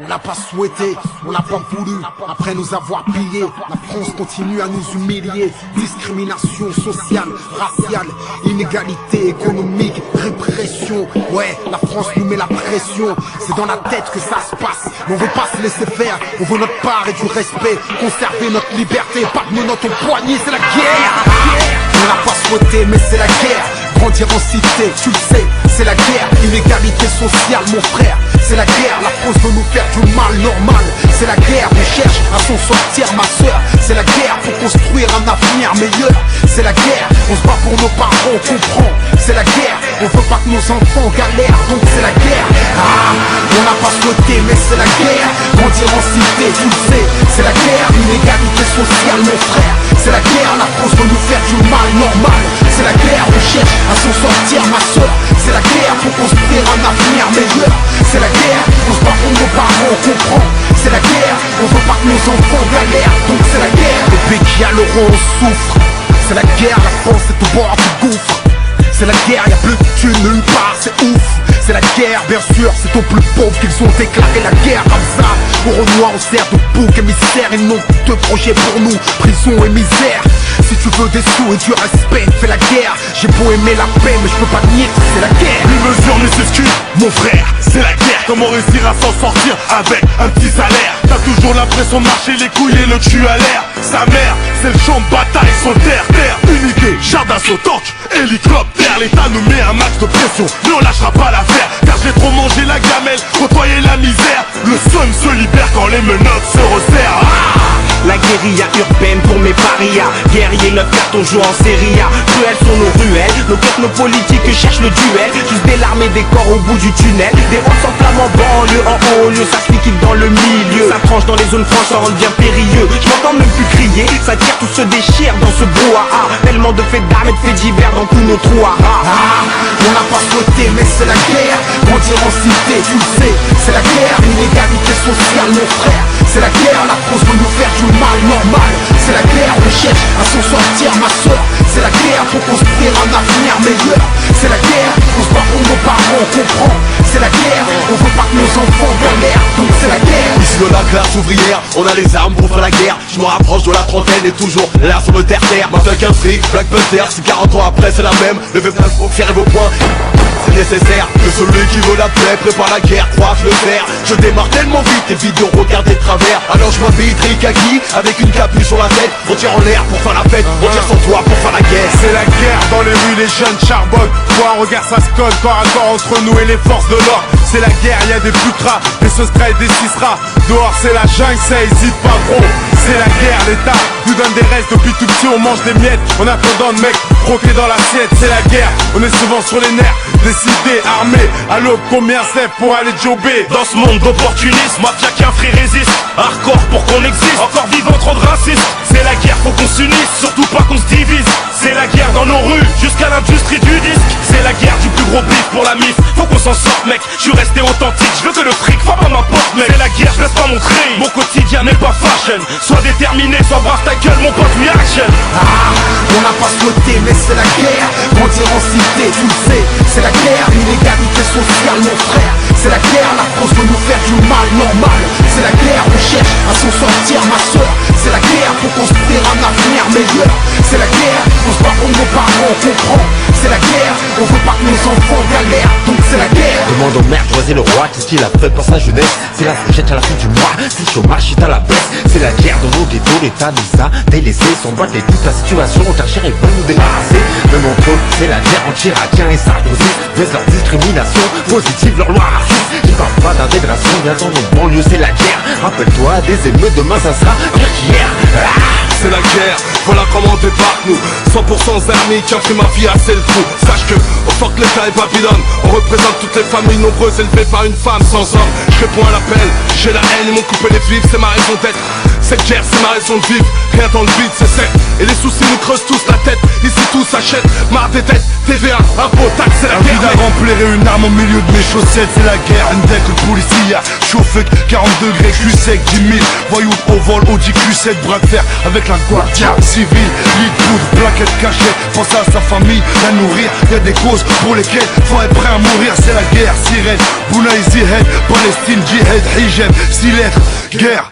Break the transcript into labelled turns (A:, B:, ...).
A: On n'a pas souhaité, on n'a pas voulu. Après nous avoir pillés, la France continue à nous humilier. Discrimination sociale, raciale, inégalité économique, répression. Ouais, la France nous met la pression. C'est dans la tête que ça se passe. Mais on veut pas se laisser faire. On veut notre part et du respect. Conserver notre liberté, pas de menottes au poignet, c'est la guerre. On n'a pas souhaité, mais c'est la guerre. Grandir en cité, tu le sais, c'est la guerre. Inégalité sociale, mon frère, c'est la guerre. La France veut nous faire du mal normal. C'est la guerre, on cherche à s'en sortir, ma soeur. C'est la guerre pour construire un avenir meilleur. C'est la guerre, on se bat pour nos parents, on comprend. C'est la guerre, on veut pas que nos enfants galèrent, donc c'est la guerre. Ah, on n'a pas souhaité, mais c'est la guerre. Grandir en cité, tu le sais, c'est la guerre. Inégalité sociale, mon frère, c'est la guerre. La France veut nous faire du mal normal. C'est la guerre, on cherche à s'en sortir, ma soeur. C'est la guerre pour construire un avenir meilleur. C'est la guerre, on se bat pour nos parents, on comprend. C'est la guerre, on veut pas que nos enfants galèrent, donc c'est la guerre. Les pays qui a l'euro, on souffre. C'est la guerre, la France est au bord du gouffre. C'est la guerre, y'a plus de thunes nulle part, c'est ouf. C'est la guerre, bien sûr, c'est aux plus pauvres qu'ils ont déclaré la guerre comme ça. Au Renoir, on sert de bouc émissaire. Ils n'ont que deux projets pour nous, prison et misère. Si tu veux des sous et du respect, fais la guerre. J'ai beau aimer la paix, mais je peux pas nier que c'est la guerre.
B: Une mesure mais c'est ce que, mon frère, c'est la guerre. Comment réussir à s'en sortir avec un petit salaire? T'as toujours l'impression de marcher les couilles et le cul à l'air. Sa mère, c'est le champ de bataille, son terre, uniqué, char d'assaut, tank, hélicoptère. L'État nous met un max de pression, mais on lâchera pas l'affaire. Car j'ai trop mangé la gamelle, côtoyer la misère. Le son se libère quand les menottes se resserrent.
C: La guérilla urbaine pour mes parias. Guerrier 9 cartes, on joue en série A. Cruelles sont nos ruelles, nos technopolitiques cherchent le duel. Juste des larmes et des corps au bout du tunnel. Des hauts sans flammes en banlieue, en haut lieu. Ça se liquide dans le milieu. Ça tranche dans les zones franches, ça rend bien périlleux. Je m'entends même plus crier, ça tire, tout se déchire dans ce brouhaha. Tellement de faits d'armes et de faits divers dans tous nos trous à rats.
A: On n'a pas souhaité, mais c'est la guerre. Grandir en cité, tu le sais, c'est la guerre. Inégalité sociale, mon frère, c'est la guerre. La France veut nous faire du mal normal. C'est la guerre, on cherche à s'en sortir, ma soeur. C'est la guerre pour construire un avenir meilleur. C'est la guerre, on se bat pour nos parents, on comprend. C'est la guerre, on veut pas que nos enfants galèrent, donc c'est la guerre.
D: Ici de la classe ouvrière, on a les armes pour faire la guerre. Je me rapproche de la trentaine et toujours là sur le terre-terre. Ma fuck un fric, Black Panther, si 40 ans après c'est la même. Levez vos fiers et vos poings, c'est nécessaire. Que celui qui veut la paix prépare la guerre, croise le fer. Je démarre tellement vite, tes vidéos regardent de travers. Alors je m'habille tricaki, avec une capuche sur la tête. On tire en l'air pour faire la fête, on tire sans toi pour faire la guerre.
B: C'est la guerre dans les rues, les jeunes charbonnent. Toi un regard ça se colle, corps à corps entre nous et les forces de l'ordre. C'est la guerre, y'a des putras, des sostras et des cisras. Dehors c'est la jungle, ça hésite pas gros. C'est la guerre, l'État nous donne des restes. Depuis tout petit on mange des miettes, en attendant de mecs croquer dans l'assiette. C'est la guerre, on est souvent sur les nerfs. Décidé, armé, à l'aube combien c'est pour aller jobber.
E: Dans ce monde d'opportunisme, mafia qu'un frère résiste. Hardcore pour qu'on existe, encore vivant trop de racisme. C'est la guerre, faut qu'on s'unisse, surtout pas qu'on se divise. C'est la guerre dans nos rues, jusqu'à l'industrie du disque. C'est la guerre du plus gros bif pour la mif. Faut qu'on s'en sorte mec, je suis resté authentique. Je veux que le fric, faut pas m'importe mec. C'est la guerre, je laisse pas montrer. Mon quotidien n'est pas fashion. Sois déterminé, sois brave ta gueule, mon pote, reaction.
A: On n'a pas souhaité, mais c'est la guerre. Grandir en cité, tu le sais, c'est la guerre. Inégalité sociale, mon frère, c'est la guerre. La France veut nous faire du mal normal. C'est la guerre, on cherche à s'en sortir, ma soeur. C'est la guerre pour construire un avenir meilleur. C'est la guerre, on se bat pour nos parents, on comprend. C'est la guerre, on veut pas que nos enfants galèrent, donc c'est la guerre.
C: Demande au maire, voisin le roi, qu'est-ce qu'il a fait pour sa jeunesse? C'est la fourchette à la fin du mois, c'est le chômage, c'est à la baisse. C'est la guerre dans nos ghettos, l'État nous a délaissés. Son boîte et toute la situation, on cherche et veut nous débarrasser. Même entre eux, c'est la guerre entre Irakiens et Sarkozy. Baisse leur discrimination, positive leur loi raciste. Je parle pas d'intégration, bien dans nos banlieues, c'est la guerre. Rappelle-toi des émeutes, demain ça sera pire qu'hier.
D: C'est la guerre, voilà comment on débarque nous. 100% amis qui ont pris ma vie à c'est le trou. Sache que, au fort que l'État est Babylone, on représente toutes les familles nombreuses élevées par une femme sans homme. Je réponds à l'appel, j'ai la haine, ils m'ont coupé les vifs, c'est ma raison d'être.
B: Cette guerre scénarise son vide, rien dans le vide c'est sec. Et les soucis nous creusent tous la tête, ici tout s'achète. Marre des dettes, TVA, impôts, taxes, c'est la guerre.
F: Un vide à remplir et une arme au milieu de mes chaussettes, c'est la guerre. Un deck, le policier, chauffé, 40 degrés, cul sec, 10 000 voyous au vol, Audi Q7, bras de fer avec la guardia civile. Lit de poudre, plaquette cachée, pense à sa famille, la nourrir. Y'a des causes pour lesquelles faut être prêt à mourir. C'est la guerre, sirène, Bouna Easy Head, Palestine, Jihad, Hijab, 6 lettres, guerre.